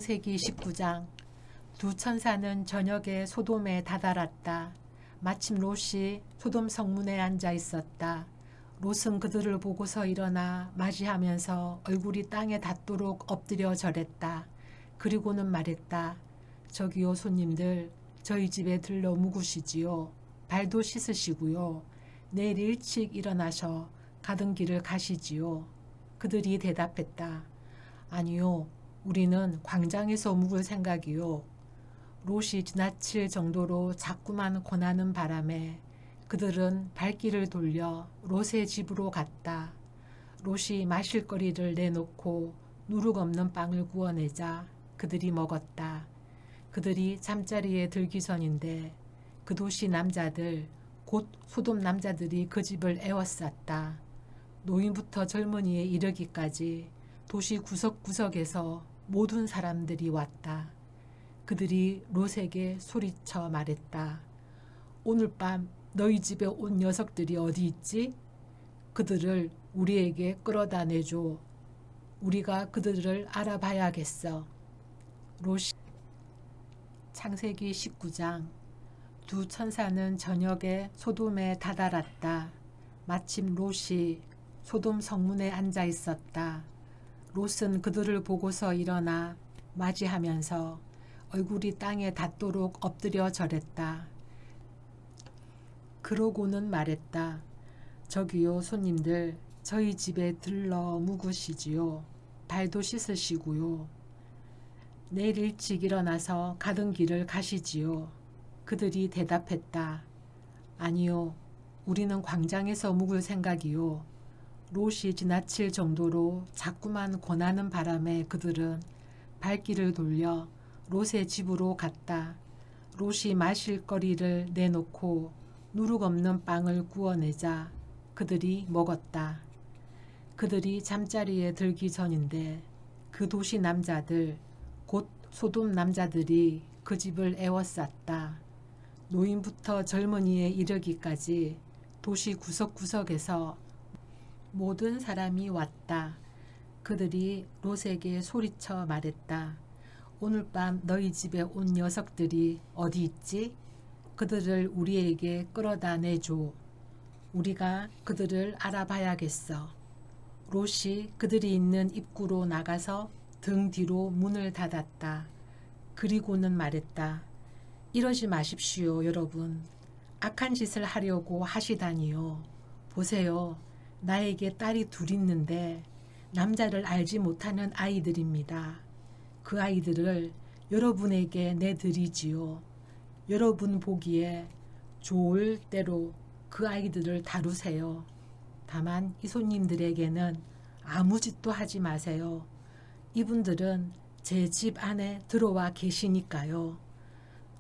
창세기 19장. 두 천사는 저녁에 소돔에 다다랐다. 마침 롯이 소돔 성문에 앉아 있었다. 롯은 그들을 보고서 일어나 맞이하면서 얼굴이 땅에 닿도록 엎드려 절했다. 그리고는 말했다. 저기요 손님들, 저희 집에 들러 묵으시지요. 발도 씻으시고요. 내일 일찍 일어나셔 가던 길을 가시지요. 그들이 대답했다. 아니요, 우리는 광장에서 묵을 생각이요. 롯이 지나칠 정도로 자꾸만 권하는 바람에 그들은 발길을 돌려 롯의 집으로 갔다. 롯이 마실 거리를 내놓고 누룩 없는 빵을 구워내자 그들이 먹었다. 그들이 잠자리에 들기 전인데 그 도시 남자들, 곧 소돔 남자들이 그 집을 에워쌌다. 노인부터 젊은이에 이르기까지 도시 구석구석에서 모든 사람들이 왔다. 그들이 롯에게 소리쳐 말했다. 오늘 밤 너희 집에 온 녀석들이 어디 있지? 그들을 우리에게 끌어다 내줘. 우리가 그들을 알아봐야겠어. 롯이 창세기 19장. 두 천사는 저녁에 소돔에 다다랐다. 마침 롯이 소돔 성문에 앉아 있었다. 롯은 그들을 보고서 일어나 맞이하면서 얼굴이 땅에 닿도록 엎드려 절했다. 그러고는 말했다. 저기요 손님들, 저희 집에 들러 묵으시지요. 발도 씻으시고요. 내일 일찍 일어나서 가던 길을 가시지요. 그들이 대답했다. 아니요, 우리는 광장에서 묵을 생각이요. 롯이 지나칠 정도로 자꾸만 권하는 바람에 그들은 발길을 돌려 롯의 집으로 갔다. 롯이 마실 거리를 내놓고 누룩 없는 빵을 구워내자 그들이 먹었다. 그들이 잠자리에 들기 전인데 그 도시 남자들, 곧 소돔 남자들이 그 집을 에워쌌다. 노인부터 젊은이에 이르기까지 도시 구석구석에서 모든 사람이 왔다. 그들이 롯에게 소리쳐 말했다. 오늘 밤 너희 집에 온 녀석들이 어디 있지? 그들을 우리에게 끌어다 내줘. 우리가 그들을 알아봐야겠어. 롯이 그들이 있는 입구로 나가서 등 뒤로 문을 닫았다. 그리고는 말했다. 이러지 마십시오, 여러분. 악한 짓을 하려고 하시다니요. 보세요. 나에게 딸이 둘 있는데 남자를 알지 못하는 아이들입니다. 그 아이들을 여러분에게 내드리지요. 여러분 보기에 좋을 대로 그 아이들을 다루세요. 다만 이 손님들에게는 아무 짓도 하지 마세요. 이분들은 제 집 안에 들어와 계시니까요.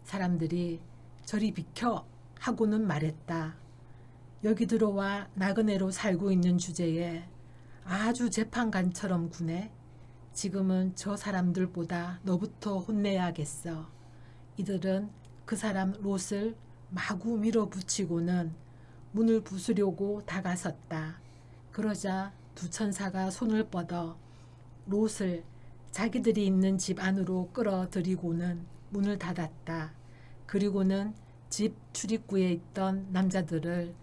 사람들이 저리 비켜 하고는 말했다. 여기 들어와 나그네로 살고 있는 주제에 아주 재판관처럼 구네. 지금은 저 사람들보다 너부터 혼내야겠어. 이들은 그 사람 롯을 마구 밀어붙이고는 문을 부수려고 다가섰다. 그러자 두 천사가 손을 뻗어 롯을 자기들이 있는 집 안으로 끌어들이고는 문을 닫았다. 그리고는 집 출입구에 있던 남자들을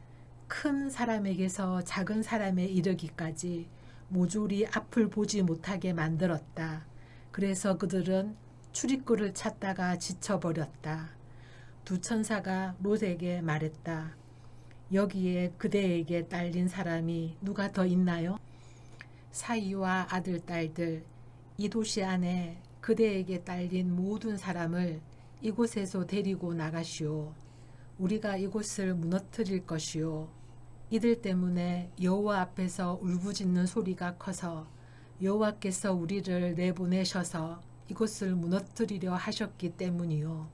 큰 사람에게서 작은 사람에 이르기까지 모조리 앞을 보지 못하게 만들었다. 그래서 그들은 출입구를 찾다가 지쳐버렸다. 두 천사가 롯에게 말했다. 여기에 그대에게 딸린 사람이 누가 더 있나요? 사위와 아들, 딸들, 이 도시 안에 그대에게 딸린 모든 사람을 이곳에서 데리고 나가시오. 우리가 이곳을 무너뜨릴 것이요. 이들 때문에 여호와 앞에서 울부짖는 소리가 커서 여호와께서 우리를 내보내셔서 이곳을 무너뜨리려 하셨기 때문이요.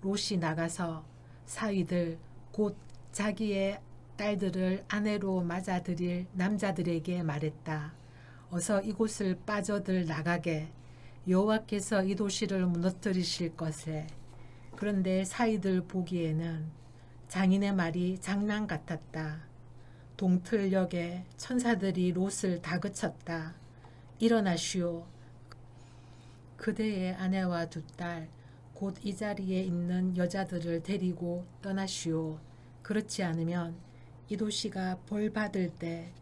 롯이 나가서 사위들 곧 자기의 딸들을 아내로 맞아들일 남자들에게 말했다. 어서 이곳을 빠져들 나가게. 여호와께서 이 도시를 무너뜨리실 것에. 그런데 사위들 보기에는 장인의 말이 장난 같았다. 동틀역에 천사들이 롯을 다그쳤다. 일어나시오. 그대의 아내와 두 딸, 곧 이 자리에 있는 여자들을 데리고 떠나시오. 그렇지 않으면 이도시가 벌 받을 때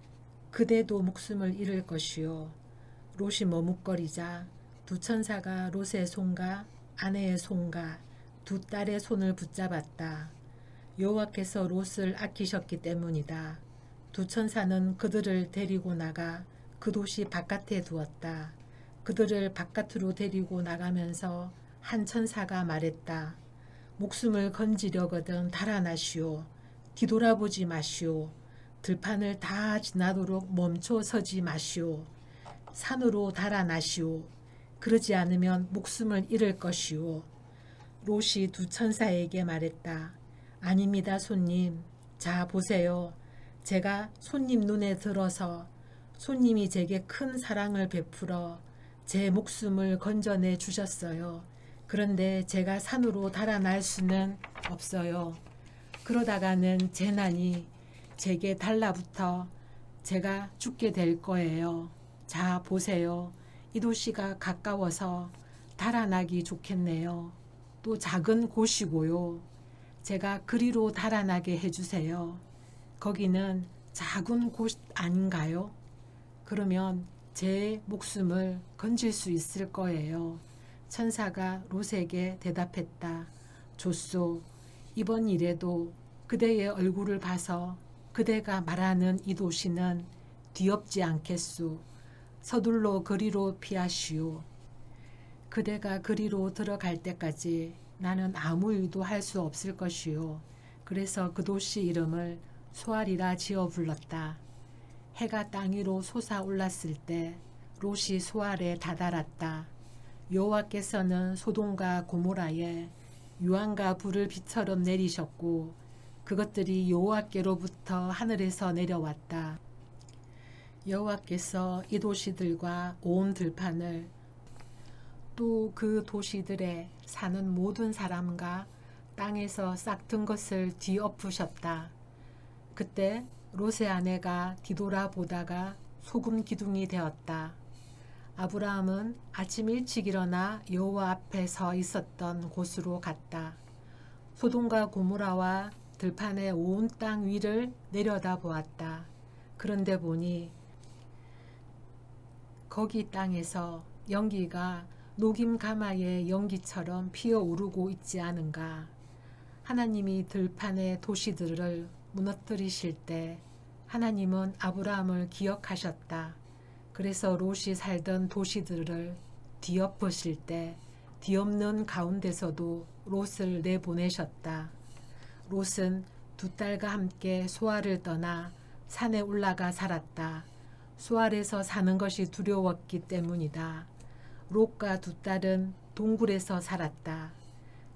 그대도 목숨을 잃을 것이오. 롯이 머뭇거리자 두 천사가 롯의 손과 아내의 손과 두 딸의 손을 붙잡았다. 여호와께서 롯을 아끼셨기 때문이다. 두 천사는 그들을 데리고 나가 그 도시 바깥에 두었다. 그들을 바깥으로 데리고 나가면서 한 천사가 말했다. 목숨을 건지려거든 달아나시오. 뒤돌아보지 마시오. 들판을 다 지나도록 멈춰 서지 마시오. 산으로 달아나시오. 그러지 않으면 목숨을 잃을 것이오. 롯이 두 천사에게 말했다. 아닙니다, 손님. 자, 보세요. 제가 손님 눈에 들어서 손님이 제게 큰 사랑을 베풀어 제 목숨을 건져내 주셨어요. 그런데 제가 산으로 달아날 수는 없어요. 그러다가는 재난이 제게 달라붙어 제가 죽게 될 거예요. 자, 보세요. 이 도시가 가까워서 달아나기 좋겠네요. 또 작은 곳이고요. 제가 그리로 달아나게 해주세요. 거기는 작은 곳 아닌가요? 그러면 제 목숨을 건질 수 있을 거예요. 천사가 롯에게 대답했다. 좋소. 이번 일에도 그대의 얼굴을 봐서 그대가 말하는 이 도시는 뒤엎지 않겠소. 서둘러 그리로 피하시오. 그대가 그리로 들어갈 때까지 나는 아무 일도 할 수 없을 것이요. 그래서 그 도시 이름을 소알이라 지어 불렀다. 해가 땅 위로 솟아올랐을 때 롯이 소알에 다다랐다. 여호와께서는 소돔과 고모라에 유황과 불을 비처럼 내리셨고 그것들이 여호와께로부터 하늘에서 내려왔다. 여호와께서 이 도시들과 온 들판을 또 그 도시들에 사는 모든 사람과 땅에서 싹튼 것을 뒤엎으셨다. 그때 롯의 아내가 뒤돌아보다가 소금 기둥이 되었다. 아브라함은 아침 일찍 일어나 여호와 앞에 서 있었던 곳으로 갔다. 소돔과 고모라와 들판의 온 땅 위를 내려다 보았다. 그런데 보니 거기 땅에서 연기가 녹임 가마의 연기처럼 피어오르고 있지 않은가. 하나님이 들판의 도시들을 무너뜨리실 때 하나님은 아브라함을 기억하셨다. 그래서 롯이 살던 도시들을 뒤엎으실 때 뒤엎는 가운데서도 롯을 내보내셨다. 롯은 두 딸과 함께 소알을 떠나 산에 올라가 살았다. 소알에서 사는 것이 두려웠기 때문이다. 롯과 두 딸은 동굴에서 살았다.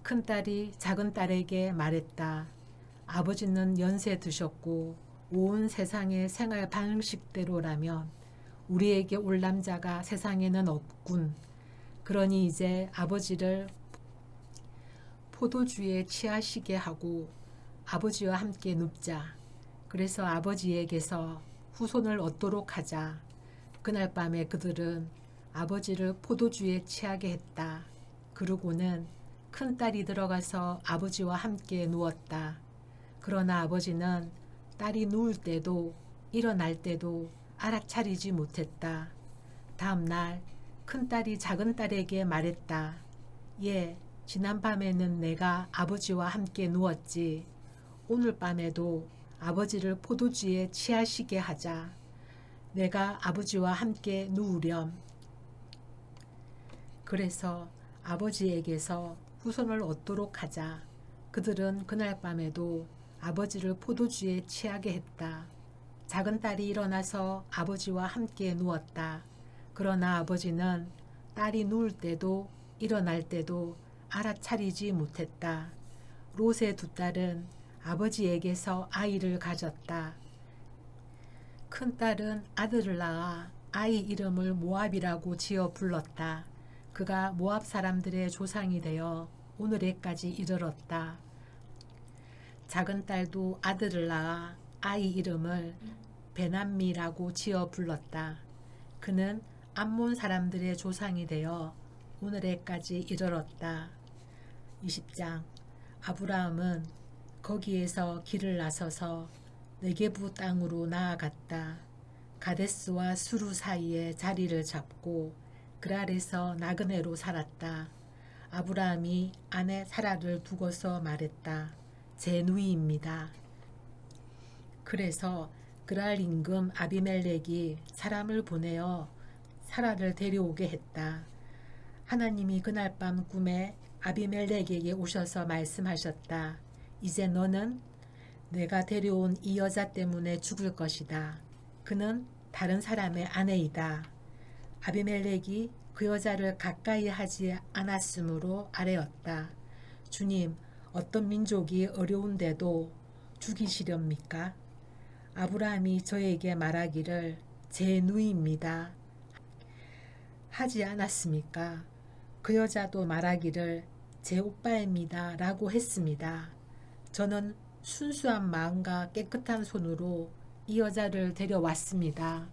큰딸이 작은딸에게 말했다. 아버지는 연세 드셨고 온 세상의 생활 방식대로라면 우리에게 올 남자가 세상에는 없군. 그러니 이제 아버지를 포도주에 취하시게 하고 아버지와 함께 눕자. 그래서 아버지에게서 후손을 얻도록 하자. 그날 밤에 그들은 아버지를 포도주에 취하게 했다. 그러고는 큰딸이 들어가서 아버지와 함께 누웠다. 그러나 아버지는 딸이 누울 때도 일어날 때도 알아차리지 못했다. 다음 날 큰딸이 작은딸에게 말했다. 예, 지난밤에는 내가 아버지와 함께 누웠지. 오늘 밤에도 아버지를 포도주에 취하시게 하자. 내가 아버지와 함께 누우렴. 그래서 아버지에게서 후손을 얻도록 하자. 그들은 그날 밤에도 아버지를 포도주에 취하게 했다. 작은딸이 일어나서 아버지와 함께 누웠다. 그러나 아버지는 딸이 누울 때도 일어날 때도 알아차리지 못했다. 롯의 두 딸은 아버지에게서 아이를 가졌다. 큰딸은 아들을 낳아 아이 이름을 모압이라고 지어 불렀다. 그가 모압 사람들의 조상이 되어 오늘에까지 이르렀다. 작은딸도 아들을 낳아 아이 이름을 베남미라고 지어 불렀다. 그는 암몬 사람들의 조상이 되어 오늘에까지 이르렀다. 20장. 아브라함은 거기에서 길을 나서서 네게부 땅으로 나아갔다. 가데스와 수루 사이에 자리를 잡고 그랄에서 나그네로 살았다. 아브라함이 아내 사라를 두고서 말했다. 제 누이입니다. 그래서 그랄 임금 아비멜렉이 사람을 보내어 사라를 데려오게 했다. 하나님이 그날 밤 꿈에 아비멜렉에게 오셔서 말씀하셨다. 이제 너는 내가 데려온 이 여자 때문에 죽을 것이다. 그는 다른 사람의 아내이다. 아비멜렉이 그 여자를 가까이 하지 않았으므로 아뢰었다. 주님, 어떤 민족이 어려운데도 죽이시렵니까? 아브라함이 저에게 말하기를 제 누이입니다. 하지 않았습니까? 그 여자도 말하기를 제 오빠입니다. 라고 했습니다. 저는 순수한 마음과 깨끗한 손으로 이 여자를 데려왔습니다.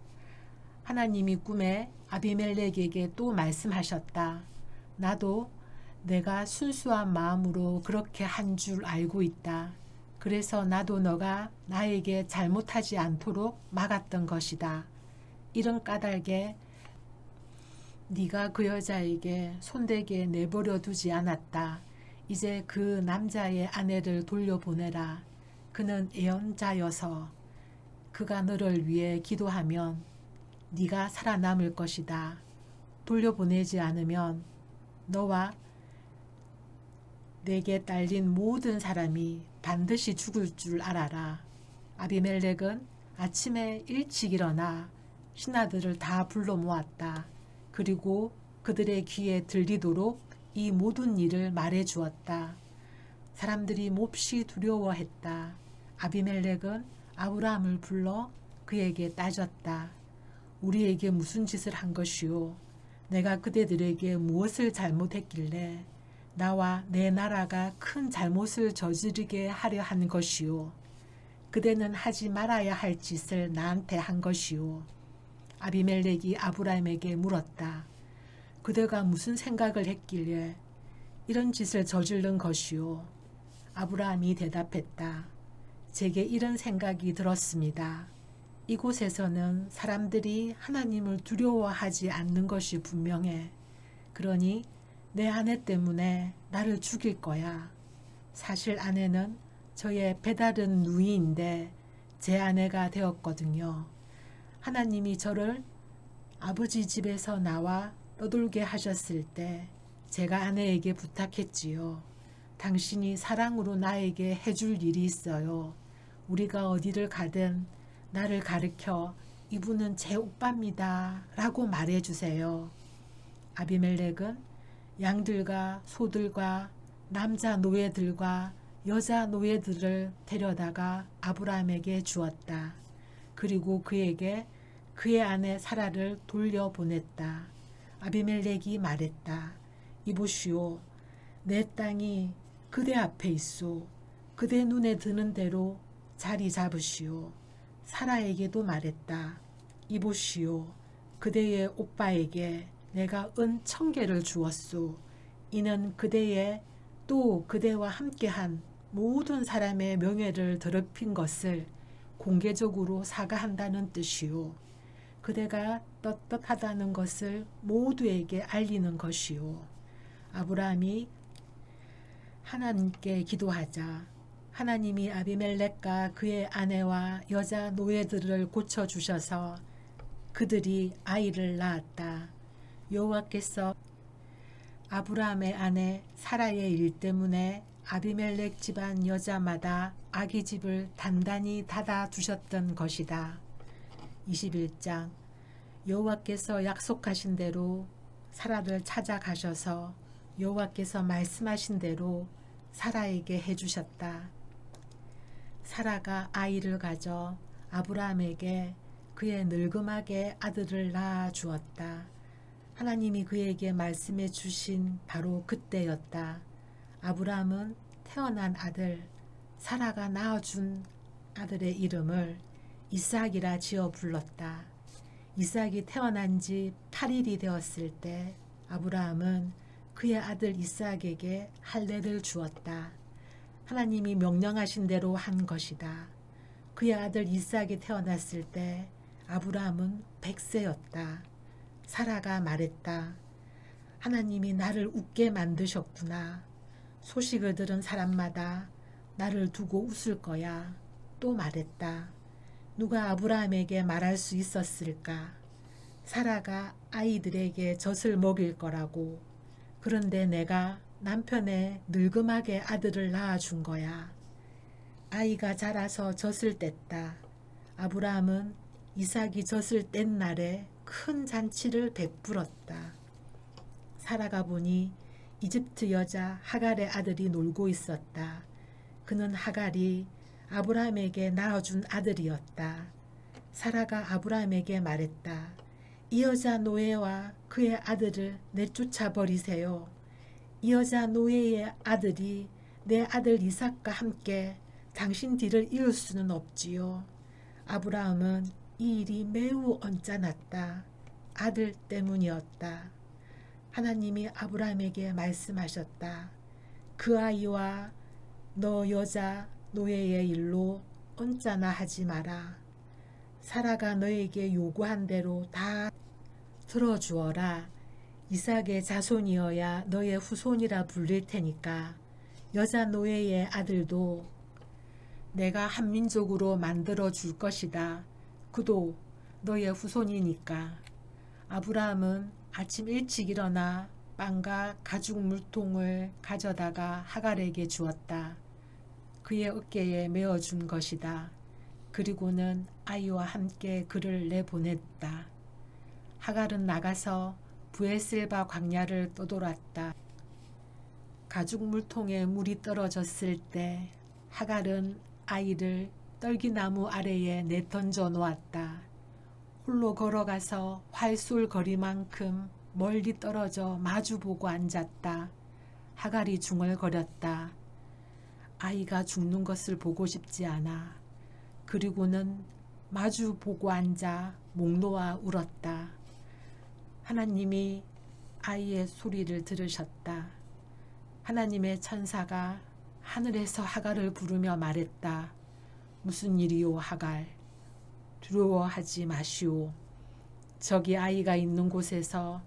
하나님이 꿈에 아비멜렉에게 또 말씀하셨다. 나도 내가 순수한 마음으로 그렇게 한 줄 알고 있다. 그래서 나도 너가 나에게 잘못하지 않도록 막았던 것이다. 이런 까닭에 네가 그 여자에게 손대게 내버려 두지 않았다. 이제 그 남자의 아내를 돌려보내라. 그는 애언자여서 그가 너를 위해 기도하면 네가 살아남을 것이다. 돌려보내지 않으면 너와 내게 딸린 모든 사람이 반드시 죽을 줄 알아라. 아비멜렉은 아침에 일찍 일어나 신하들을 다 불러 모았다. 그리고 그들의 귀에 들리도록 이 모든 일을 말해 주었다. 사람들이 몹시 두려워했다. 아비멜렉은 아브라함을 불러 그에게 따졌다. 우리에게 무슨 짓을 한 것이오? 내가 그대들에게 무엇을 잘못했길래 나와 내 나라가 큰 잘못을 저지르게 하려 한 것이오? 그대는 하지 말아야 할 짓을 나한테 한 것이오. 아비멜렉이 아브라함에게 물었다. 그대가 무슨 생각을 했길래 이런 짓을 저지른 것이오? 아브라함이 대답했다. 제게 이런 생각이 들었습니다. 이곳에서는 사람들이 하나님을 두려워하지 않는 것이 분명해. 그러니 내 아내 때문에 나를 죽일 거야. 사실 아내는 저의 배다른 누이인데 제 아내가 되었거든요. 하나님이 저를 아버지 집에서 나와 떠돌게 하셨을 때 제가 아내에게 부탁했지요. 당신이 사랑으로 나에게 해줄 일이 있어요. 우리가 어디를 가든 나를 가르쳐 이분은 제 오빠입니다. 라고 말해주세요. 아비멜렉은 양들과 소들과 남자 노예들과 여자 노예들을 데려다가 아브라함에게 주었다. 그리고 그에게 그의 아내 사라를 돌려보냈다. 아비멜렉이 말했다. 이보시오. 내 땅이 그대 앞에 있소. 그대 눈에 드는 대로 자리 잡으시오. 사라에게도 말했다. 이보시오. 그대의 오빠에게 내가 은 1000개를 주었소. 이는 그대의 또 그대와 함께한 모든 사람의 명예를 더럽힌 것을 공개적으로 사과한다는 뜻이요. 그대가 떳떳하다는 것을 모두에게 알리는 것이요. 아브라함이 하나님께 기도하자 하나님이 아비멜렉과 그의 아내와 여자 노예들을 고쳐주셔서 그들이 아이를 낳았다. 여호와께서 아브라함의 아내 사라의 일 때문에 아비멜렉 집안 여자마다 아기 집을 단단히 닫아 두셨던 것이다. 21장. 여호와께서 약속하신 대로 사라를 찾아가셔서 여호와께서 말씀하신 대로 사라에게 해주셨다. 사라가 아이를 가져 아브라함에게 그의 늙음하게 아들을 낳아 주었다. 하나님이 그에게 말씀해 주신 바로 그때였다. 아브라함은 태어난 아들, 사라가 낳아준 아들의 이름을 이삭이라 지어 불렀다. 이삭이 태어난 지 8일이 되었을 때 아브라함은 그의 아들 이삭에게 할례를 주었다. 하나님이 명령하신 대로 한 것이다. 그의 아들 이삭이 태어났을 때 아브라함은 100세였다. 사라가 말했다. 하나님이 나를 웃게 만드셨구나. 소식을 들은 사람마다 나를 두고 웃을 거야. 또 말했다. 누가 아브라함에게 말할 수 있었을까? 사라가 아이들에게 젖을 먹일 거라고. 그런데 내가 남편의 늙음하게 아들을 낳아준 거야. 아이가 자라서 젖을 뗐다. 아브라함은 이삭이 젖을 뗀 날에 큰 잔치를 베풀었다. 사라가 보니 이집트 여자 하갈의 아들이 놀고 있었다. 그는 하갈이 아브라함에게 낳아준 아들이었다. 사라가 아브라함에게 말했다. 이 여자 노예와 그의 아들을 내쫓아 버리세요. 이 여자 노예의 아들이 내 아들 이삭과 함께 당신 뒤를 이을 수는 없지요. 아브라함은 이 일이 매우 언짢았다. 아들 때문이었다. 하나님이 아브라함에게 말씀하셨다. 그 아이와 너 여자 노예의 일로 언짢아 하지 마라. 사라가 너에게 요구한 대로 다 들어주어라. 이삭의 자손이어야 너의 후손이라 불릴 테니까 여자 노예의 아들도 내가 한민족으로 만들어 줄 것이다. 그도 너의 후손이니까. 아브라함은 아침 일찍 일어나 빵과 가죽 물통을 가져다가 하갈에게 주었다. 그의 어깨에 메어준 것이다. 그리고는 아이와 함께 그를 내보냈다. 하갈은 나가서 브에셀바 광야를 떠돌았다. 가죽 물통에 물이 떨어졌을 때 하갈은 아이를 떨기나무 아래에 내던져 놓았다. 홀로 걸어가서 활쏠거리만큼 멀리 떨어져 마주보고 앉았다. 하갈이 중얼거렸다. 아이가 죽는 것을 보고 싶지 않아. 그리고는 마주보고 앉아 목 놓아 울었다. 하나님이 아이의 소리를 들으셨다. 하나님의 천사가 하늘에서 하갈을 부르며 말했다. 무슨 일이요 하갈. 두려워하지 마시오. 저기 아이가 있는 곳에서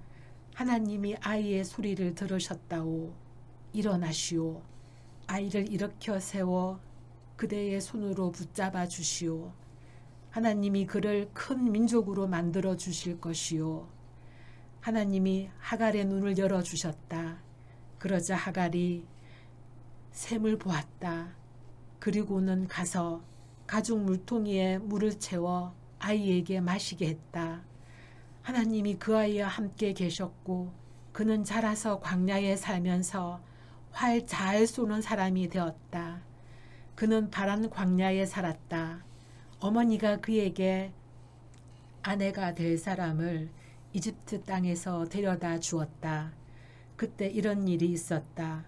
하나님이 아이의 소리를 들으셨다오. 일어나시오. 아이를 일으켜 세워 그대의 손으로 붙잡아 주시오. 하나님이 그를 큰 민족으로 만들어 주실 것이오. 하나님이 하갈의 눈을 열어주셨다. 그러자 하갈이 샘을 보았다. 그리고는 가서 가죽 물통이에 물을 채워 아이에게 마시게 했다. 하나님이 그 아이와 함께 계셨고 그는 자라서 광야에 살면서 활 잘 쏘는 사람이 되었다. 그는 파란 광야에 살았다. 어머니가 그에게 아내가 될 사람을 이집트 땅에서 데려다 주었다. 그때 이런 일이 있었다.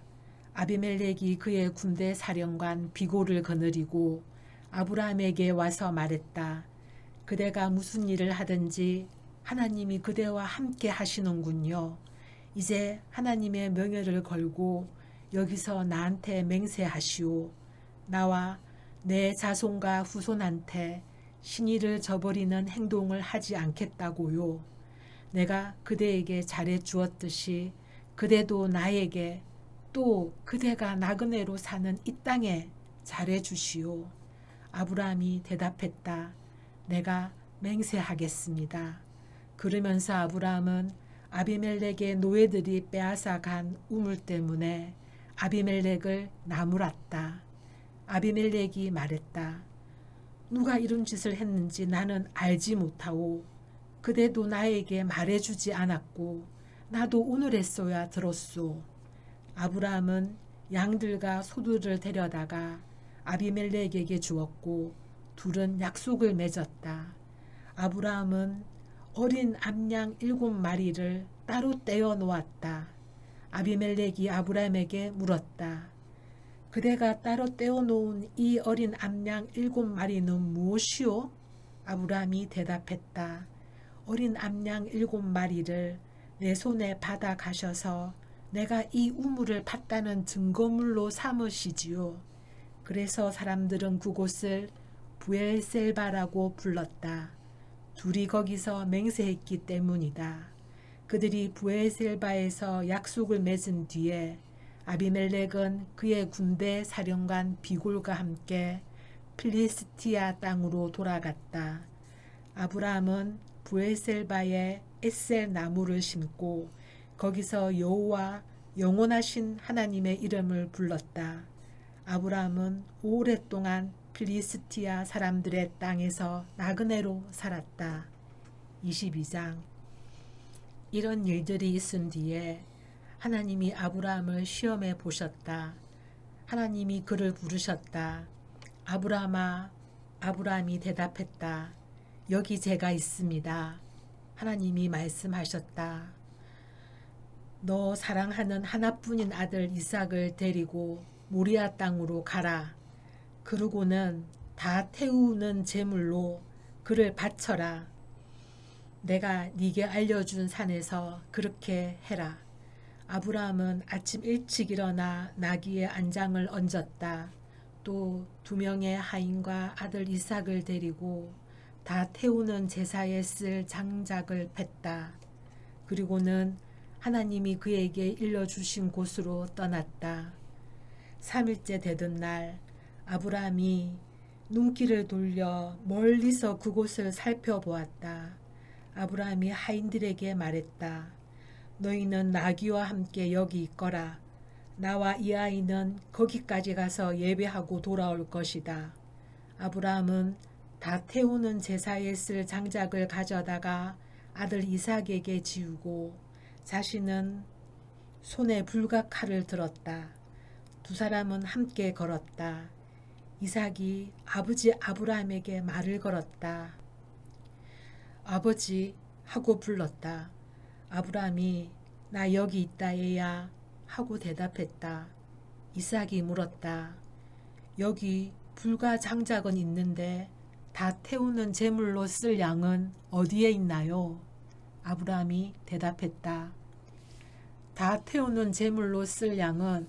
아비멜렉이 그의 군대 사령관 비골을 거느리고 아브라함에게 와서 말했다. 그대가 무슨 일을 하든지 하나님이 그대와 함께 하시는군요. 이제 하나님의 명예를 걸고 여기서 나한테 맹세하시오. 나와 내 자손과 후손한테 신의를 저버리는 행동을 하지 않겠다고요. 내가 그대에게 잘해 주었듯이 그대도 나에게 또 그대가 나그네로 사는 이 땅에 잘해 주시오. 아브라함이 대답했다. 내가 맹세하겠습니다. 그러면서 아브라함은 아비멜렉의 노예들이 빼앗아 간 우물 때문에 아비멜렉을 나무랐다. 아비멜렉이 말했다. 누가 이런 짓을 했는지 나는 알지 못하오. 그대도 나에게 말해주지 않았고 나도 오늘에서야 들었소. 아브라함은 양들과 소들을 데려다가 아비멜렉에게 주었고 둘은 약속을 맺었다. 아브라함은 어린 암양 7마리를 따로 떼어 놓았다. 아비멜렉이 아브라함에게 물었다. 그대가 따로 떼어 놓은 이 어린 암양 7마리는 무엇이오? 아브라함이 대답했다. 어린 암양 7마리를 내 손에 받아 가셔서 내가 이 우물을 팠다는 증거물로 삼으시지요. 그래서 사람들은 그곳을 부엘셀바라고 불렀다. 둘이 거기서 맹세했기 때문이다. 그들이 부엘셀바에서 약속을 맺은 뒤에 아비멜렉은 그의 군대 사령관 비골과 함께 필리스티아 땅으로 돌아갔다. 아브라함은 부엘셀바에 에셀 나무를 심고 거기서 여호와 영원하신 하나님의 이름을 불렀다. 아브라함은 오랫동안 필리스티아 사람들의 땅에서 나그네로 살았다. 22장. 이런 일들이 있은 뒤에 하나님이 아브라함을 시험해 보셨다. 하나님이 그를 부르셨다. 아브라함아. 아브라함이 대답했다. 여기 제가 있습니다. 하나님이 말씀하셨다. 너 사랑하는 하나뿐인 아들 이삭을 데리고 모리아 땅으로 가라. 그러고는 다 태우는 제물로 그를 바쳐라. 내가 네게 알려준 산에서 그렇게 해라. 아브라함은 아침 일찍 일어나 나귀의 안장을 얹었다. 또 2명의 하인과 아들 이삭을 데리고 다 태우는 제사에 쓸 장작을 팼다. 그리고는 하나님이 그에게 일러주신 곳으로 떠났다. 3일째 되던 날 아브라함이 눈길을 돌려 멀리서 그곳을 살펴보았다. 아브라함이 하인들에게 말했다. 너희는 나귀와 함께 여기 있거라. 나와 이 아이는 거기까지 가서 예배하고 돌아올 것이다. 아브라함은 다 태우는 제사에 쓸 장작을 가져다가 아들 이삭에게 지우고 자신은 손에 불과 칼을 들었다. 두 사람은 함께 걸었다. 이삭이 아버지 아브라함에게 말을 걸었다. 아버지 하고 불렀다. 아브라함이 나 여기 있다 얘야 하고 대답했다. 이삭이 물었다. 여기 불과 장작은 있는데 다 태우는 제물로 쓸 양은 어디에 있나요? 아브라함이 대답했다. 다 태우는 제물로 쓸 양은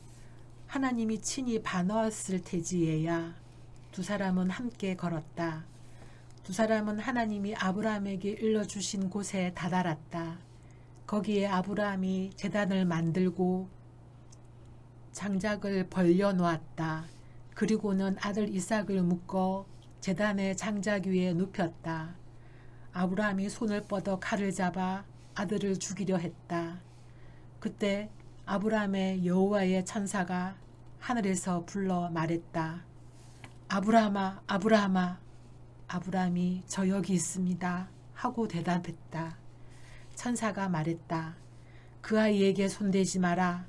하나님이 친히 봐놓았을 테지 얘야. 두 사람은 함께 걸었다. 두 사람은 하나님이 아브라함에게 일러주신 곳에 다다랐다. 거기에 아브라함이 제단을 만들고 장작을 벌려 놓았다. 그리고는 아들 이삭을 묶어 제단의 장작 위에 눕혔다. 아브라함이 손을 뻗어 칼을 잡아 아들을 죽이려 했다. 그때 아브라함의 여호와의 천사가 하늘에서 불러 말했다. 아브라함아, 아브라함아. 아브라함이 저 여기 있습니다 하고 대답했다. 천사가 말했다. 그 아이에게 손대지 마라.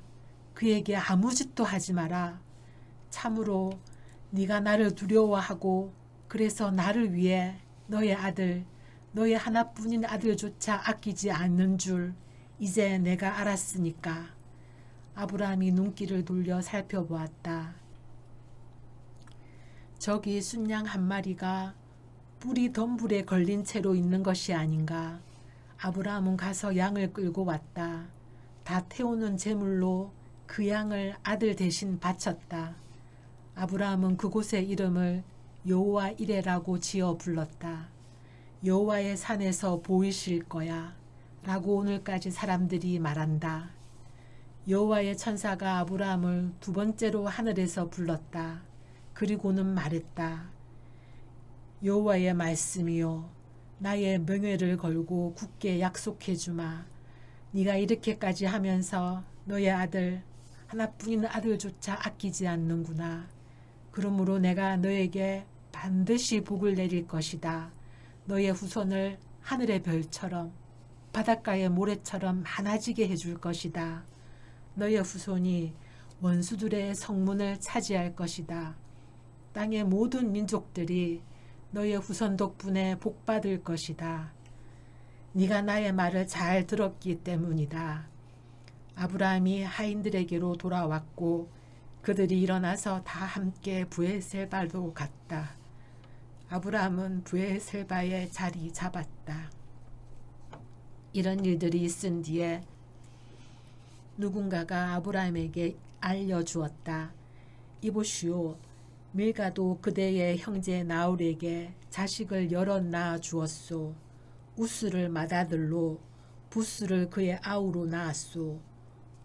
그에게 아무 짓도 하지 마라. 참으로 네가 나를 두려워하고 그래서 나를 위해 너의 아들, 너의 하나뿐인 아들조차 아끼지 않는 줄 이제 내가 알았으니까. 아브라함이 눈길을 돌려 살펴보았다. 저기 순양 한 마리가 뿔이 덤불에 걸린 채로 있는 것이 아닌가. 아브라함은 가서 양을 끌고 왔다. 다 태우는 제물로 그 양을 아들 대신 바쳤다. 아브라함은 그곳의 이름을 여호와 이레라고 지어 불렀다. 여호와의 산에서 보이실 거야 라고 오늘까지 사람들이 말한다. 여호와의 천사가 아브라함을 두 번째로 하늘에서 불렀다. 그리고는 말했다. 여호와의 말씀이요 나의 명예를 걸고 굳게 약속해 주마. 네가 이렇게까지 하면서 너의 아들 하나뿐인 아들조차 아끼지 않는구나. 그러므로 내가 너에게 반드시 복을 내릴 것이다. 너의 후손을 하늘의 별처럼 바닷가의 모래처럼 많아지게 해줄 것이다. 너의 후손이 원수들의 성문을 차지할 것이다. 땅의 모든 민족들이 너의 후손 덕분에 복받을 것이다. 네가 나의 말을 잘 들었기 때문이다. 아브라함이 하인들에게로 돌아왔고 그들이 일어나서 다 함께 부엘셀바로 갔다. 아브라함은 부엘셀바에 자리 잡았다. 이런 일들이 있은 뒤에 누군가가 아브라함에게 알려주었다. 이보시오, 밀가도 그대의 형제 나홀에게 자식을 여러 낳아 주었소. 우스를 맏아들로, 부스를 그의 아우로 낳았소.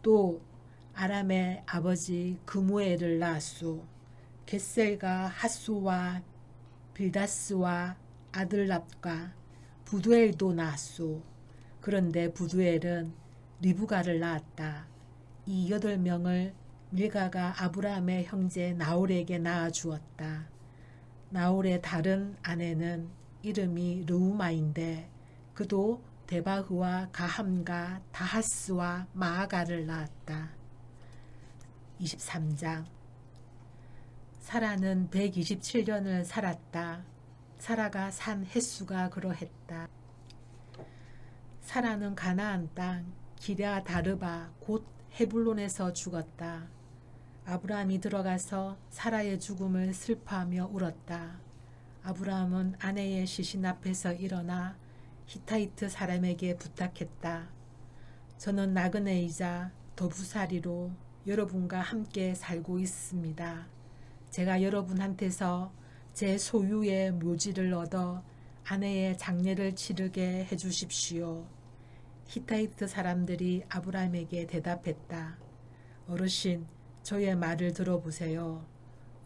또 아람의 아버지 그무엘을 낳았소. 겟셀과 핫소와 빌다스와 아들랍과 부두엘도 낳았소. 그런데 부두엘은 리브가를 낳았다. 이 8명을 밀가가 아브라함의 형제 나홀에게 낳아 주었다. 나홀의 다른 아내는 이름이 르우마인데 그도 데바흐와 가함과 다하스와 마아가를 낳았다. 23장. 사라는 127년을 살았다. 사라가 산 횟수가 그러했다. 사라는 가나안 땅 기랴 다르바 곧 헤불론에서 죽었다. 아브라함이 들어가서 사라의 죽음을 슬퍼하며 울었다. 아브라함은 아내의 시신 앞에서 일어나 히타이트 사람에게 부탁했다. 저는 나그네이자 더부살이로 여러분과 함께 살고 있습니다. 제가 여러분한테서 제 소유의 묘지를 얻어 아내의 장례를 치르게 해주십시오. 히타이트 사람들이 아브라함에게 대답했다. 어르신, 저의 말을 들어보세요.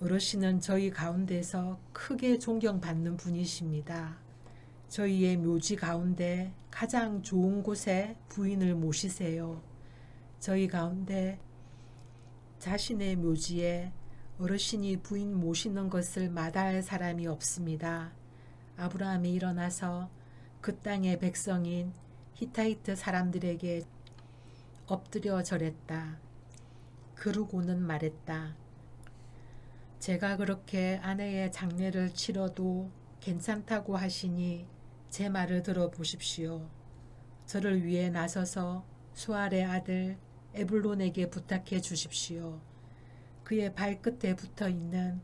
어르신은 저희 가운데서 크게 존경받는 분이십니다. 저희의 묘지 가운데 가장 좋은 곳에 부인을 모시세요. 저희 가운데 자신의 묘지에 어르신이 부인 모시는 것을 마다할 사람이 없습니다. 아브라함이 일어나서 그 땅의 백성인 히타이트 사람들에게 엎드려 절했다. 그러고는 말했다. 제가 그렇게 아내의 장례를 치러도 괜찮다고 하시니 제 말을 들어보십시오. 저를 위해 나서서 수알의 아들 에불론에게 부탁해 주십시오. 그의 발끝에 붙어있는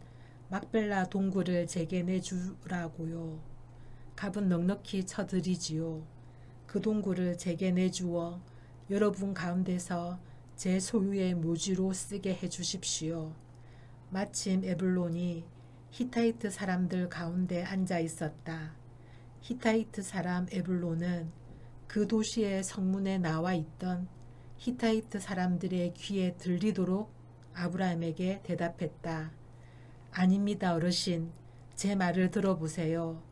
막벨라 동굴을 제게 내주라고요. 값은 넉넉히 쳐드리지요. 그 동굴을 제게 내주어 여러분 가운데서 제 소유의 묘지로 쓰게 해주십시오. 마침 에불론이 히타이트 사람들 가운데 앉아 있었다. 히타이트 사람 에불론은 그 도시의 성문에 나와 있던 히타이트 사람들의 귀에 들리도록 아브라함에게 대답했다. 아닙니다, 어르신. 제 말을 들어보세요.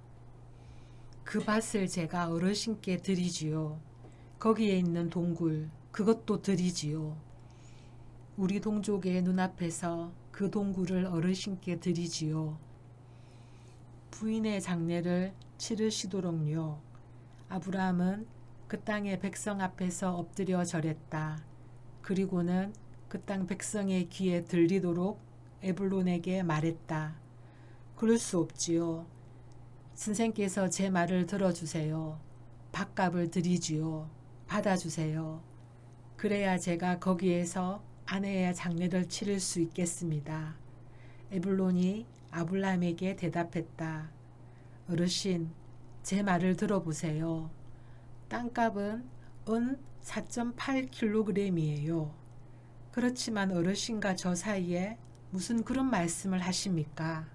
그 밭을 제가 어르신께 드리지요. 거기에 있는 동굴, 그것도 드리지요. 우리 동족의 눈앞에서 그 동굴을 어르신께 드리지요. 부인의 장례를 치르시도록요. 아브라함은 그 땅의 백성 앞에서 엎드려 절했다. 그리고는 그 땅 백성의 귀에 들리도록 에불론에게 말했다. 그럴 수 없지요. 선생께서 제 말을 들어주세요. 밭값을 드리지요. 받아주세요. 그래야 제가 거기에서 아내의 장례를 치를 수 있겠습니다. 에불론이 아브라함에게 대답했다. 어르신, 제 말을 들어보세요. 땅값은 은 4.8kg이에요. 그렇지만 어르신과 저 사이에 무슨 그런 말씀을 하십니까?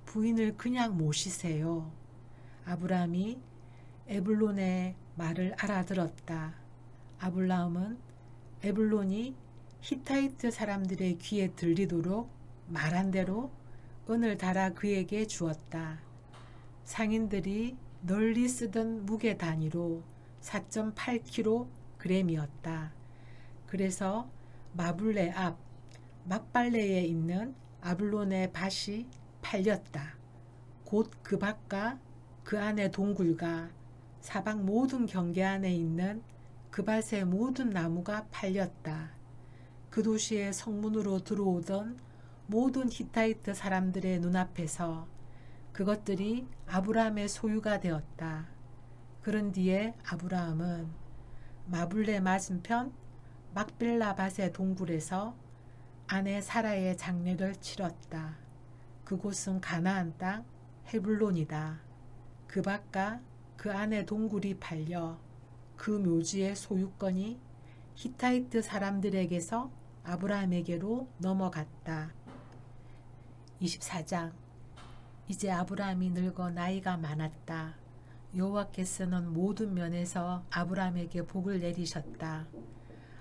부인을 그냥 모시세요. 아브라함이 에불론의 말을 알아들었다. 아브라함은 에불론이 히타이트 사람들의 귀에 들리도록 말한 대로 은을 달아 그에게 주었다. 상인들이 널리 쓰던 무게 단위로 4.8kg이었다. 그래서 마블레 앞 막발레에 있는 아블론의 밭이 팔렸다. 곧 그 밭과 그 안의 동굴과 사방 모든 경계 안에 있는 그 밭의 모든 나무가 팔렸다. 그 도시의 성문으로 들어오던 모든 히타이트 사람들의 눈앞에서 그것들이 아브라함의 소유가 되었다. 그런 뒤에 아브라함은 마블레 맞은편 막벨라 밭의 동굴에서 아내 사라의 장례를 치렀다. 그곳은 가나안 땅 헤불론이다. 그 밭과 그 안의 동굴이 팔려 그 묘지의 소유권이 히타이트 사람들에게서 아브라함에게로 넘어갔다. 24장. 이제 아브라함이 늙어 나이가 많았다. 여호와께서는 모든 면에서 아브라함에게 복을 내리셨다.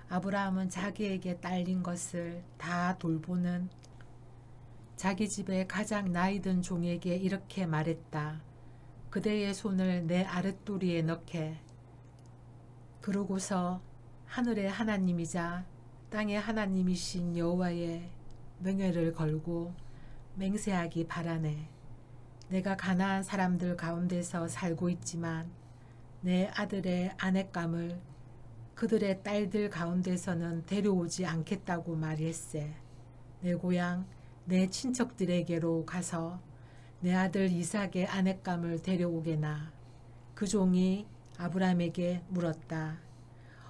아브라함은 자기에게 딸린 것을 다 돌보는 자기 집의 가장 나이든 종에게 이렇게 말했다. 그대의 손을 내 아랫도리에 넣게. 그러고서 하늘의 하나님이자 땅의 하나님이신 여호와의 명예를 걸고 맹세하기 바라네. 내가 가나안 사람들 가운데서 살고 있지만 내 아들의 아내감을 그들의 딸들 가운데서는 데려오지 않겠다고 말했세. 내 고향 내 친척들에게로 가서 내 아들 이삭의 아내감을 데려오게나. 그 종이 아브라함에게 물었다.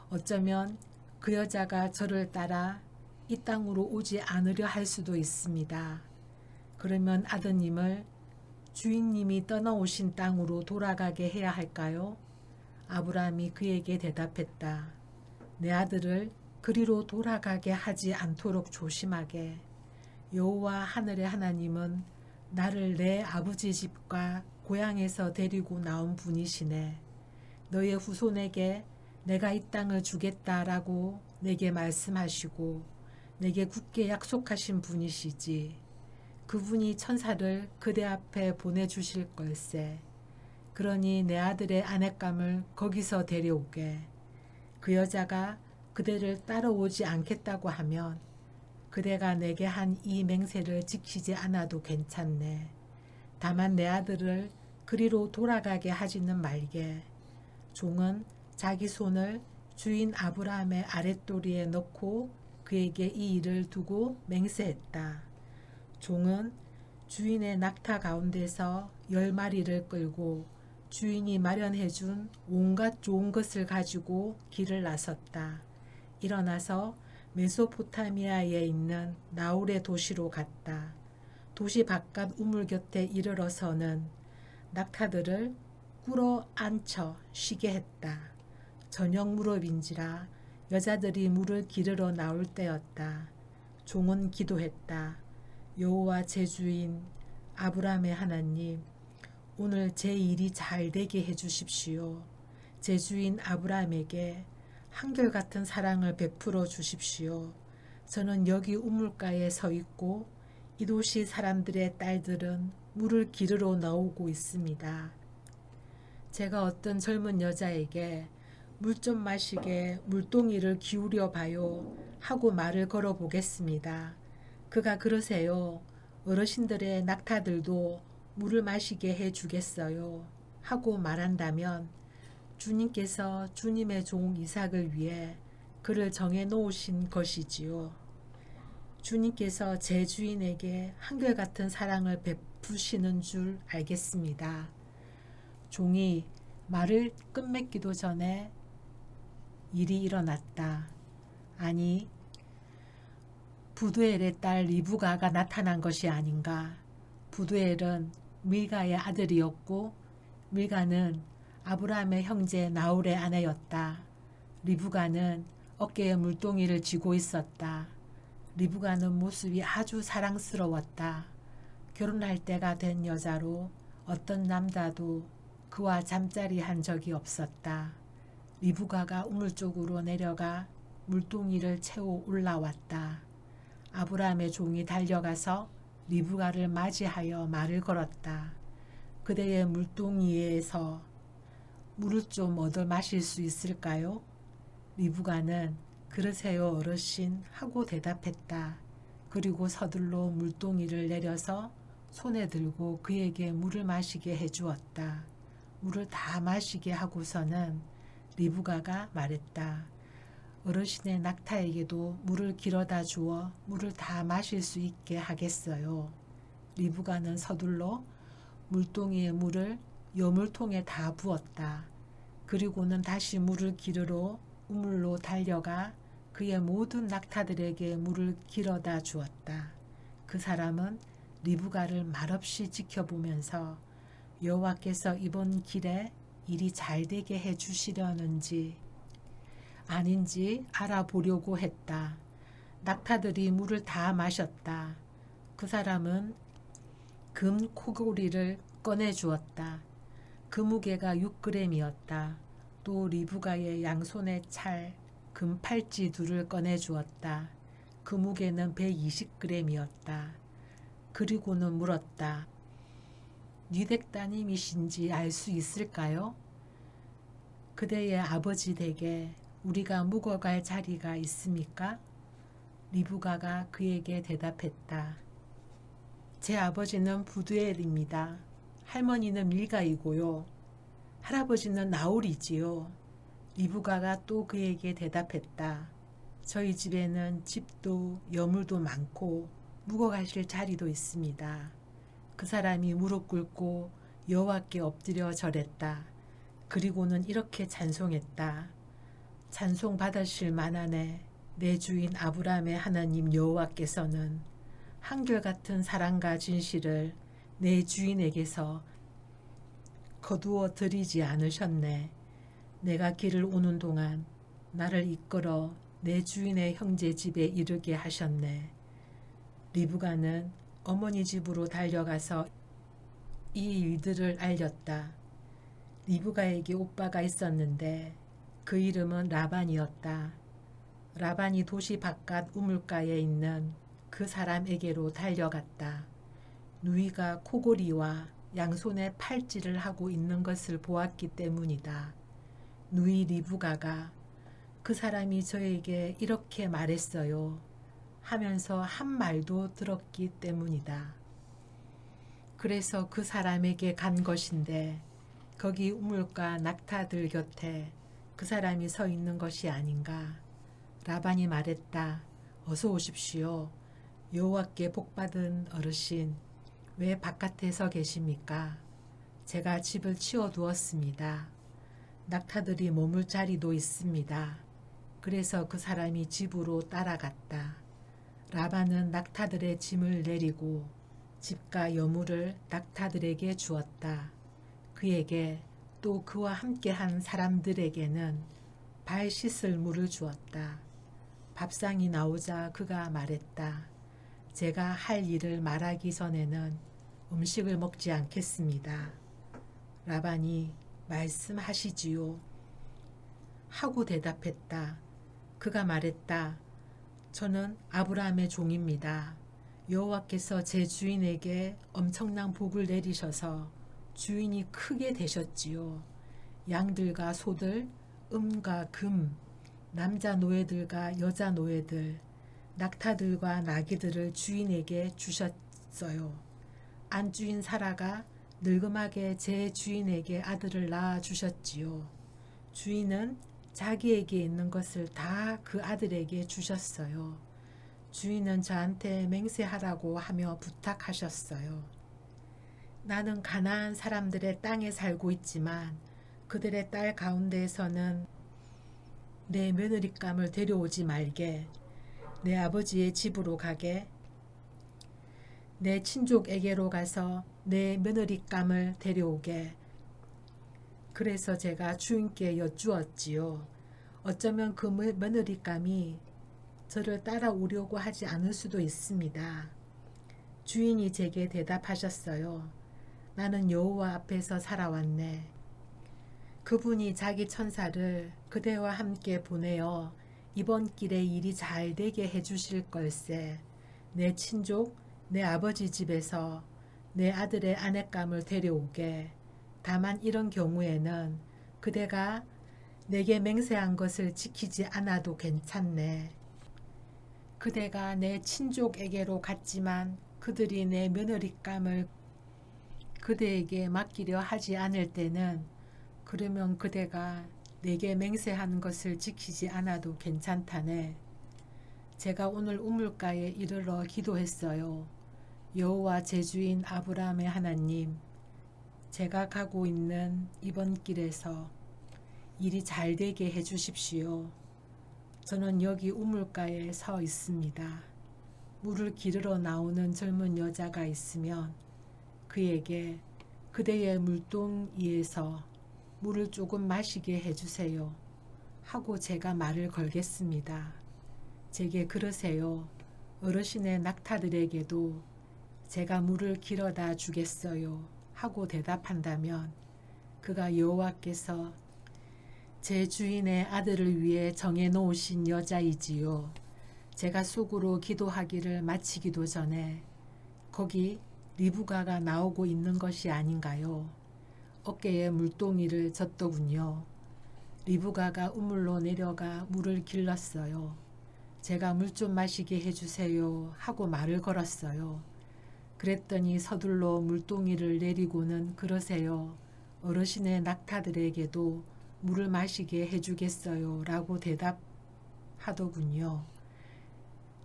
어쩌면 그 여자가 저를 따라 이 땅으로 오지 않으려 할 수도 있습니다. 그러면 아드님을 주인님이 떠나오신 땅으로 돌아가게 해야 할까요? 아브라함이 그에게 대답했다. 내 아들을 그리로 돌아가게 하지 않도록 조심하게. 여호와 하늘의 하나님은 나를 내 아버지 집과 고향에서 데리고 나온 분이시네. 너의 후손에게 내가 이 땅을 주겠다라고 내게 말씀하시고 내게 굳게 약속하신 분이시지. 그분이 천사를 그대 앞에 보내주실 걸세. 그러니 내 아들의 아내감을 거기서 데려오게. 그 여자가 그대를 따라오지 않겠다고 하면 그대가 내게 한 이 맹세를 지키지 않아도 괜찮네. 다만 내 아들을 그리로 돌아가게 하지는 말게. 종은 자기 손을 주인 아브라함의 아랫도리에 넣고 그에게 이 일을 두고 맹세했다. 종은 주인의 낙타 가운데서 10마리를 끌고 주인이 마련해준 온갖 좋은 것을 가지고 길을 나섰다. 일어나서 메소포타미아에 있는 나홀의 도시로 갔다. 도시 바깥 우물 곁에 이르러서는 낙타들을 꿇어 앉혀 쉬게 했다. 저녁 무렵인지라 여자들이 물을 기르러 나올 때였다. 종은 기도했다. 여호와 제 주인 아브라함의 하나님, 오늘 제 일이 잘 되게 해주십시오. 제 주인 아브라함에게 한결같은 사랑을 베풀어 주십시오. 저는 여기 우물가에 서 있고 이 도시 사람들의 딸들은 물을 기르러 나오고 있습니다. 제가 어떤 젊은 여자에게 물 좀 마시게 물동이를 기울여 봐요 하고 말을 걸어 보겠습니다. 그가 그러세요. 어르신들의 낙타들도 물을 마시게 해 주겠어요 하고 말한다면 주님께서 주님의 종 이삭을 위해 그를 정해 놓으신 것이지요. 주님께서 제 주인에게 한결같은 사랑을 베푸시는 줄 알겠습니다. 종이 말을 끝맺기도 전에 일이 일어났다. 아니, 부두엘의 딸 리브가가 나타난 것이 아닌가. 부두엘은 밀가의 아들이었고 밀가는 아브라함의 형제 나홀의 아내였다. 리브가는 어깨에 물동이를 쥐고 있었다. 리브가는 모습이 아주 사랑스러웠다. 결혼할 때가 된 여자로 어떤 남자도 그와 잠자리한 적이 없었다. 리브가가 우물 쪽으로 내려가 물동이를 채워 올라왔다. 아브라함의 종이 달려가서 리브가를 맞이하여 말을 걸었다. 그대의 물동이에서 물을 좀 얻어 마실 수 있을까요? 리브가는 그러세요 어르신 하고 대답했다. 그리고 서둘러 물동이를 내려서 손에 들고 그에게 물을 마시게 해주었다. 물을 다 마시게 하고서는 리브가가 말했다. 어르신의 낙타에게도 물을 길어다 주어 물을 다 마실 수 있게 하겠어요. 리브가는 서둘러 물동이의 물을 여물통에 다 부었다. 그리고는 다시 물을 기르러 우물로 달려가 그의 모든 낙타들에게 물을 길어다 주었다. 그 사람은 리브가를 말없이 지켜보면서 여호와께서 이번 길에 일이 잘 되게 해주시려는지 아닌지 알아보려고 했다. 낙타들이 물을 다 마셨다. 그 사람은 금 코골이를 꺼내 주었다. 그 무게가 6g이었다. 또 리브가의 양손에 찰 금 팔찌 둘을 꺼내 주었다. 그 무게는 120g이었다. 그리고는 물었다. 니댁 따님이신지 알 수 있을까요? 그대의 아버지 댁에 우리가 묵어갈 자리가 있습니까? 리브가가 그에게 대답했다. 제 아버지는 부두엘입니다. 할머니는 밀가이고요. 할아버지는 나홀이지요. 리브가가 또 그에게 대답했다. 저희 집에는 집도 여물도 많고 묵어가실 자리도 있습니다. 그 사람이 무릎 꿇고 여호와께 엎드려 절했다. 그리고는 이렇게 찬송했다. 찬송 받으실 만하네. 내 주인 아브라함의 하나님 여호와께서는 한결같은 사랑과 진실을 내 주인에게서 거두어 드리지 않으셨네. 내가 길을 오는 동안 나를 이끌어 내 주인의 형제 집에 이르게 하셨네. 리브가는 어머니 집으로 달려가서 이 일들을 알렸다. 리브가에게 오빠가 있었는데 그 이름은 라반이었다. 라반이 도시 바깥 우물가에 있는 그 사람에게로 달려갔다. 누이가 코골이와 양손에 팔찌를 하고 있는 것을 보았기 때문이다. 누이 리브가가 그 사람이 저에게 이렇게 말했어요 하면서 한 말도 들었기 때문이다. 그래서 그 사람에게 간 것인데 거기 우물가 낙타들 곁에 그 사람이 서 있는 것이 아닌가. 라반이 말했다. 어서 오십시오. 여호와께 복받은 어르신, 왜 바깥에 서 계십니까? 제가 집을 치워두었습니다. 낙타들이 머물 자리도 있습니다. 그래서 그 사람이 집으로 따라갔다. 라반은 낙타들의 짐을 내리고 집과 여물을 낙타들에게 주었다. 그에게 또 그와 함께한 사람들에게는 발 씻을 물을 주었다. 밥상이 나오자 그가 말했다. 제가 할 일을 말하기 전에는 음식을 먹지 않겠습니다. 라반이 말씀하시지요. 하고 대답했다. 그가 말했다. 저는 아브라함의 종입니다. 여호와께서 제 주인에게 엄청난 복을 내리셔서 주인이 크게 되셨지요. 양들과 소들, 음과 금, 남자 노예들과 여자 노예들, 낙타들과 나귀들을 주인에게 주셨어요. 안주인 사라가 늙음하게 제 주인에게 아들을 낳아 주셨지요. 주인은 자기에게 있는 것을 다 그 아들에게 주셨어요. 주인은 저한테 맹세하라고 하며 부탁하셨어요. 나는 가나안 사람들의 땅에 살고 있지만 그들의 딸 가운데에서는 내 며느리감을 데려오지 말게. 내 아버지의 집으로 가게. 내 친족에게로 가서 내 며느리감을 데려오게. 그래서 제가 주인께 여쭈었지요. 어쩌면 그 며느리감이 저를 따라오려고 하지 않을 수도 있습니다. 주인이 제게 대답하셨어요. 나는 여호와 앞에서 살아왔네. 그분이 자기 천사를 그대와 함께 보내어 이번 길에 일이 잘 되게 해주실 걸세. 내 친족, 내 아버지 집에서 내 아들의 아내감을 데려오게. 다만 이런 경우에는 그대가 내게 맹세한 것을 지키지 않아도 괜찮네. 그대가 내 친족에게로 갔지만 그들이 내 며느리감을 그대에게 맡기려 하지 않을 때는 그러면 그대가 내게 맹세한 것을 지키지 않아도 괜찮다네. 제가 오늘 우물가에 이르러 기도했어요. 여호와 제 주인 아브라함의 하나님, 제가 가고 있는 이번 길에서 일이 잘 되게 해주십시오. 저는 여기 우물가에 서 있습니다. 물을 기르러 나오는 젊은 여자가 있으면 그에게 그대의 물동이에서 물을 조금 마시게 해주세요. 하고 제가 말을 걸겠습니다. 제게 그러세요. 어르신의 낙타들에게도 제가 물을 길어다 주겠어요. 하고 대답한다면 그가 여호와께서 제 주인의 아들을 위해 정해 놓으신 여자이지요. 제가 속으로 기도하기를 마치기도 전에 거기 리브가가 나오고 있는 것이 아닌가요? 어깨에 물동이를 졌더군요. 리브가가 우물로 내려가 물을 길렀어요. 제가 물 좀 마시게 해주세요 하고 말을 걸었어요. 그랬더니 서둘러 물동이를 내리고는 그러세요. 어르신의 낙타들에게도 물을 마시게 해주겠어요 라고 대답하더군요.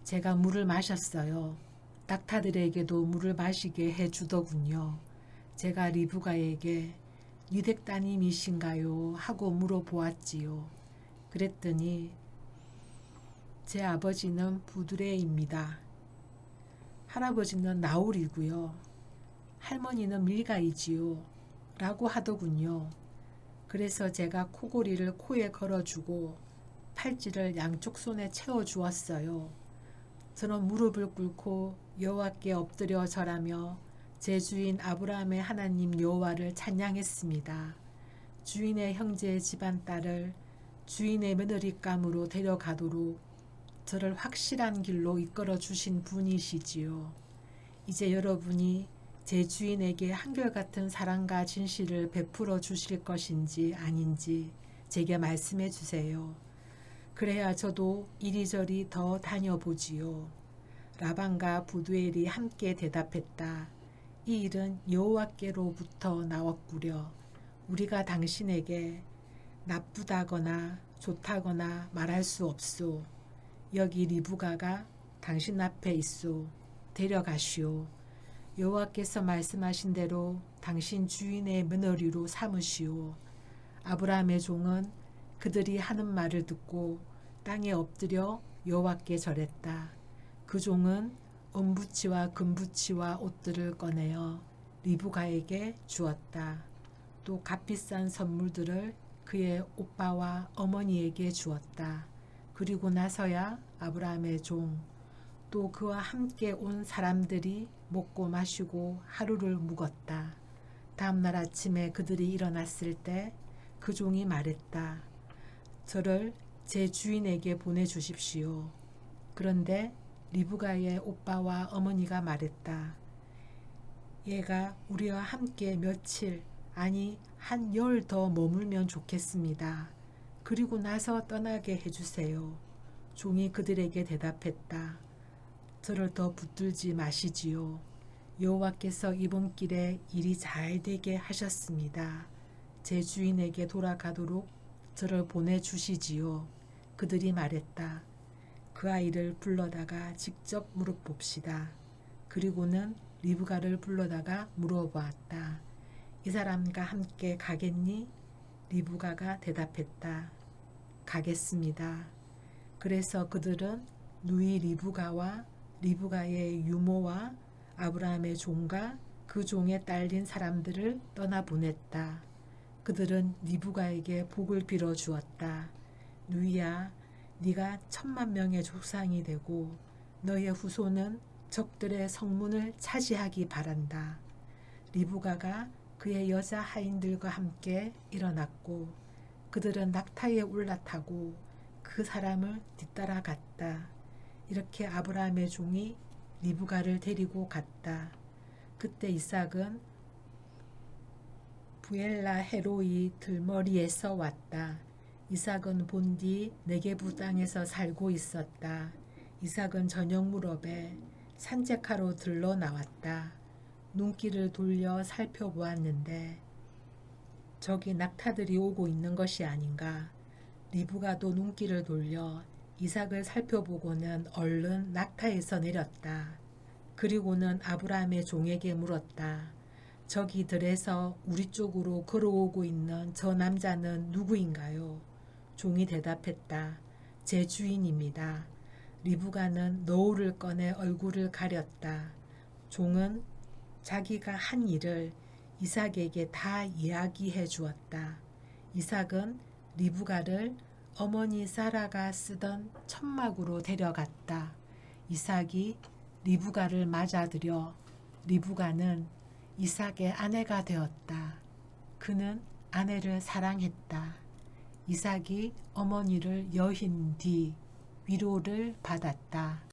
제가 물을 마셨어요. 낙타들에게도 물을 마시게 해주더군요. 제가 리브가에게 니댁 따님이신가요? 하고 물어보았지요. 그랬더니 제 아버지는 부드레입니다. 할아버지는 나홀이고요. 할머니는 밀가이지요. 라고 하더군요. 그래서 제가 코골이를 코에 걸어주고 팔찌를 양쪽 손에 채워주었어요. 저는 무릎을 꿇고 여호와께 엎드려 절하며 제 주인 아브라함의 하나님 여호와를 찬양했습니다. 주인의 형제 집안 딸을 주인의 며느리감으로 데려가도록 저를 확실한 길로 이끌어 주신 분이시지요. 이제 여러분이 제 주인에게 한결같은 사랑과 진실을 베풀어 주실 것인지 아닌지 제게 말씀해 주세요. 그래야 저도 이리저리 더 다녀보지요. 라반과 부두엘이 함께 대답했다. 이 일은 여호와께로부터 나왔구려. 우리가 당신에게 나쁘다거나 좋다거나 말할 수 없소. 여기 리브가가 당신 앞에 있소. 데려가시오. 여호와께서 말씀하신 대로 당신 주인의 며느리로 삼으시오. 아브라함의 종은 그들이 하는 말을 듣고 땅에 엎드려 여호와께 절했다. 그 종은 은부치와 금부치와 옷들을 꺼내어 리브가에게 주었다. 또 값비싼 선물들을 그의 오빠와 어머니에게 주었다. 그리고 나서야 아브라함의 종, 또 그와 함께 온 사람들이 먹고 마시고 하루를 묵었다. 다음날 아침에 그들이 일어났을 때 그 종이 말했다. 저를 제 주인에게 보내주십시오. 그런데 리브가의 오빠와 어머니가 말했다. 얘가 우리와 함께 며칠, 아니 한 열 더 머물면 좋겠습니다. 그리고 나서 떠나게 해주세요. 종이 그들에게 대답했다. 저를 더 붙들지 마시지요. 여호와께서 이번 길에 일이 잘 되게 하셨습니다. 제 주인에게 돌아가도록 저를 보내주시지요. 그들이 말했다. 그 아이를 불러다가 직접 물어봅시다. 그리고는 리브가를 불러다가 물어보았다. 이 사람과 함께 가겠니? 리브가가 대답했다. 가겠습니다. 그래서 그들은 누이 리브가와 리브가의 유모와 아브라함의 종과 그 종에 딸린 사람들을 떠나보냈다. 그들은 리브가에게 복을 빌어 주었다. 누이야, 네가 10,000,000명의 조상이 되고 너의 후손은 적들의 성문을 차지하기 바란다. 리브가가 그의 여자 하인들과 함께 일어났고 그들은 낙타에 올라타고 그 사람을 뒤따라갔다. 이렇게 아브라함의 종이 리브가를 데리고 갔다. 그때 이삭은 부엘라 헤로이 들머리에서 왔다. 이삭은 본디 네게부 땅에서 살고 있었다. 이삭은 저녁 무렵에 산책하러 들러 나왔다. 눈길을 돌려 살펴보았는데 저기 낙타들이 오고 있는 것이 아닌가. 리브가도 눈길을 돌려 이삭을 살펴보고는 얼른 낙타에서 내렸다. 그리고는 아브라함의 종에게 물었다. 저기 들에서 우리 쪽으로 걸어오고 있는 저 남자는 누구인가요? 종이 대답했다. 제 주인입니다. 리브가는 너울을 꺼내 얼굴을 가렸다. 종은 자기가 한 일을 이삭에게 다 이야기해 주었다. 이삭은 리브가를 어머니 사라가 쓰던 천막으로 데려갔다. 이삭이 리브가를 맞아들여 리브가는 이삭의 아내가 되었다. 그는 아내를 사랑했다. 이삭이 어머니를 여인 뒤 위로를 받았다.